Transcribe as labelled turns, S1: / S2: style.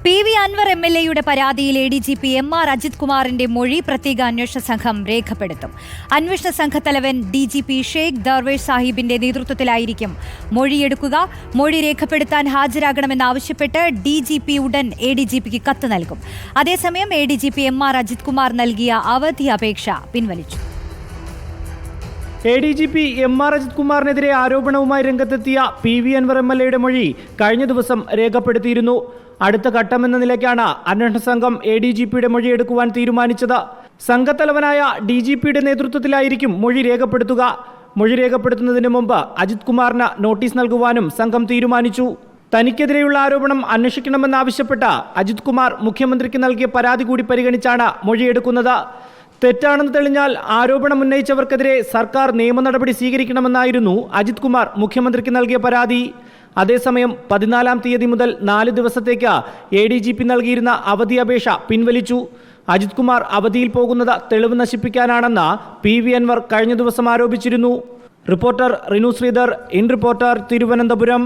S1: PV. Anwar എം.എൽ.എയുടെ പരാതിയിൽ എ.ഡി.ജി.പി എം.ആർ. അജിത് കുമാറിന്റെ മൊഴി പ്രത്യേക അന്വേഷണ സംഘം രേഖപ്പെടുത്തും. അന്വേഷണ സംഘത്തലവൻ ഡി.ജി.പി ഷെയ്ഖ് ദർവേഷ് സാഹിബിന്റെ നേതൃത്വത്തിലായിരിക്കും മൊഴിയെടുക്കുക. മൊഴി രേഖപ്പെടുത്താൻ ഹാജരാകണമെന്നാവശ്യപ്പെട്ട് ഡി.ജി.പി ഉടൻ എ.ഡി.ജി.പിക്ക് കത്ത് നൽകും. അതേസമയം എ.ഡി.ജി.പി എം.ആർ. അജിത് കുമാർ നൽകിയ അവധി അപേക്ഷ പിൻവലിച്ചു.
S2: എ.ഡി.ജി.പി എം.ആർ. അജിത് കുമാറിനെതിരെ ആരോപണവുമായി രംഗത്തെത്തിയ പി.വി. അൻവർ എം.എൽ.എയുടെ മൊഴി കഴിഞ്ഞ ദിവസം രേഖപ്പെടുത്തിയിരുന്നു. അടുത്ത ഘട്ടമെന്ന നിലയ്ക്കാണ് അന്വേഷണ സംഘം എ.ഡി.ജി.പിയുടെ മൊഴിയെടുക്കുവാൻ തീരുമാനിച്ചത്. സംഘത്തലവനായ ഡി.ജി.പിയുടെ നേതൃത്വത്തിലായിരിക്കും മൊഴി രേഖപ്പെടുത്തുക. മൊഴി രേഖപ്പെടുത്തുന്നതിന് മുമ്പ് അജിത് കുമാറിന് നോട്ടീസ് നൽകുവാനും സംഘം തീരുമാനിച്ചു. തനിക്കെതിരെയുള്ള ആരോപണം അന്വേഷിക്കണമെന്നാവശ്യപ്പെട്ട് അജിത് കുമാർ മുഖ്യമന്ത്രിക്ക് നൽകിയ പരാതി കൂടി പരിഗണിച്ചാണ് മൊഴിയെടുക്കുന്നത്. തെറ്റാണെന്ന് തെളിഞ്ഞാൽ ആരോപണം ഉന്നയിച്ചവർക്കെതിരെ സർക്കാർ നിയമ നടപടി സ്വീകരിക്കണമെന്നായിരുന്നു അജിത് കുമാർ മുഖ്യമന്ത്രിക്ക് നൽകിയ പരാതി. അതേസമയം 14-ാം തീയതി മുതൽ 4 ദിവസത്തേക്ക് എ.ഡി.ജി.പി നൽകിയിരുന്ന അവധി അപേക്ഷ പിൻവലിച്ചു. അജിത് കുമാർ അവധിയിൽ പോകുന്നത് തെളിവ് നശിപ്പിക്കാനാണെന്ന് പി.വി. അൻവർ കഴിഞ്ഞ ദിവസം ആരോപിച്ചിരുന്നു. Reporter Rinu Sreedhar, in reporter, Thiruvananthapuram.